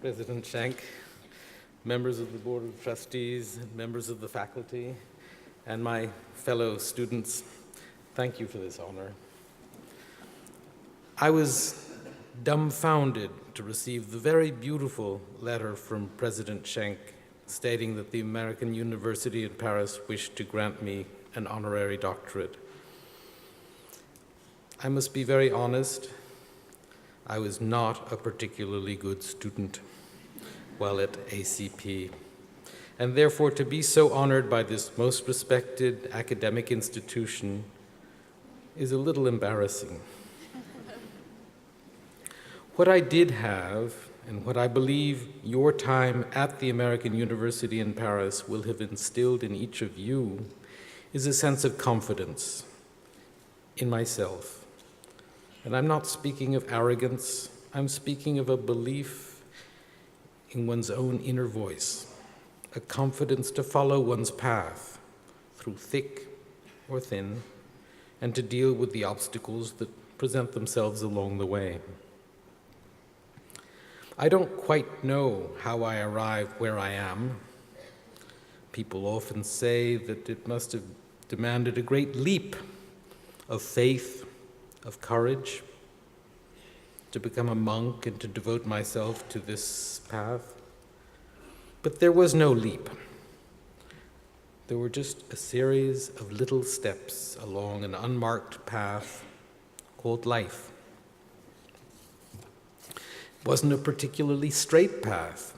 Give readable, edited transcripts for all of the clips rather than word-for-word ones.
President Schenk, members of the Board of Trustees, members of the faculty, and my fellow students, thank you for this honor. I was dumbfounded to receive the very beautiful letter from President Schenk stating that the American University in Paris wished to grant me an honorary doctorate. I must be very honest, I was not a particularly good student while at ACP, and therefore to be so honored by this most respected academic institution is a little embarrassing. What I did have, and what I believe your time at the American University in Paris will have instilled in each of you, is a sense of confidence in myself. And I'm not speaking of arrogance, I'm speaking of a belief in one's own inner voice, a confidence to follow one's path through thick or thin, and to deal with the obstacles that present themselves along the way. I don't quite know how I arrived where I am. People often say that it must have demanded a great leap of faith, of courage, to become a monk and to devote myself to this path. But there was no leap. There were just a series of little steps along an unmarked path called life. It wasn't a particularly straight path.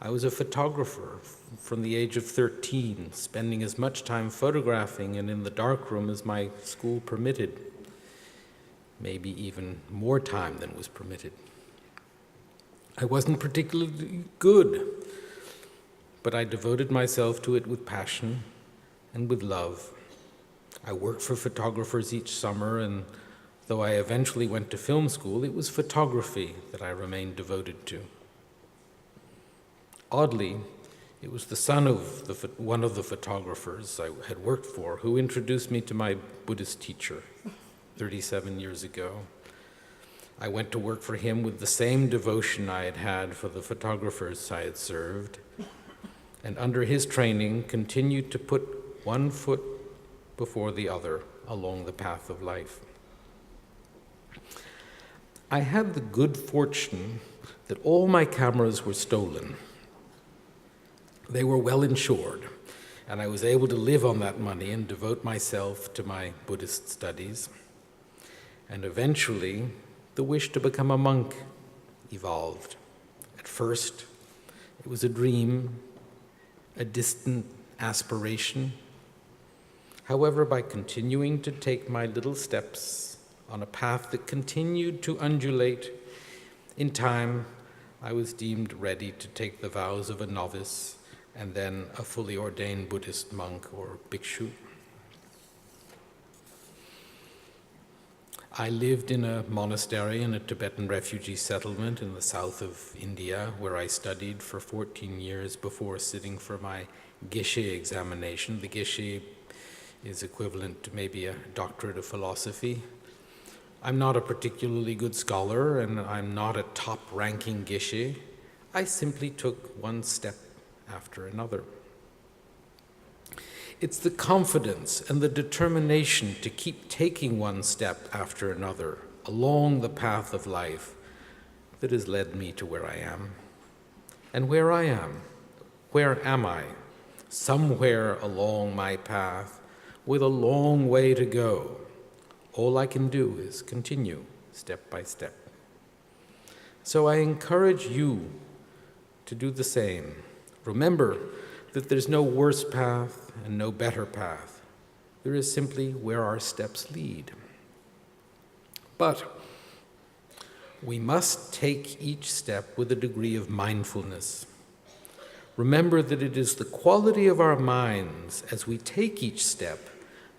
I was a photographer from the age of 13, spending as much time photographing and in the darkroom as my school permitted, maybe even more time than was permitted. I wasn't particularly good, but I devoted myself to it with passion and with love. I worked for photographers each summer, and though I eventually went to film school, it was photography that I remained devoted to. Oddly, it was the son of one of the photographers I had worked for who introduced me to my Buddhist teacher 37 years ago. I went to work for him with the same devotion I had had for the photographers I had served, and under his training continued to put one foot before the other along the path of life. I had the good fortune that all my cameras were stolen. They were well insured, and I was able to live on that money and devote myself to my Buddhist studies. And eventually, the wish to become a monk evolved. At first, it was a dream, a distant aspiration. However, by continuing to take my little steps on a path that continued to undulate, in time, I was deemed ready to take the vows of a novice and then a fully ordained Buddhist monk or bhikshu. I lived in a monastery in a Tibetan refugee settlement in the south of India, where I studied for 14 years before sitting for my Geshe examination. The Geshe is equivalent to maybe a doctorate of philosophy. I'm not a particularly good scholar, and I'm not a top-ranking Geshe. I simply took one step after another. It's the confidence and the determination to keep taking one step after another along the path of life that has led me to where I am. And where I am, where am I? Somewhere along my path with a long way to go. All I can do is continue step by step. So I encourage you to do the same. Remember that there's no worse path and no better path. There is simply where our steps lead. But we must take each step with a degree of mindfulness. Remember that it is the quality of our minds as we take each step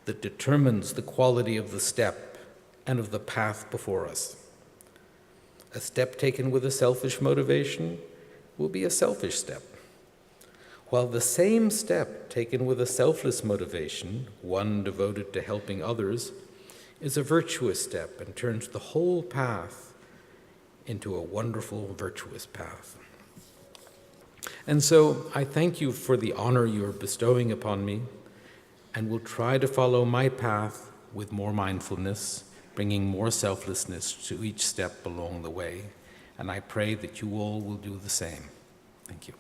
that determines the quality of the step and of the path before us. A step taken with a selfish motivation will be a selfish step, while the same step taken with a selfless motivation, one devoted to helping others, is a virtuous step and turns the whole path into a wonderful, virtuous path. And so I thank you for the honor you are bestowing upon me, and will try to follow my path with more mindfulness, bringing more selflessness to each step along the way. And I pray that you all will do the same. Thank you.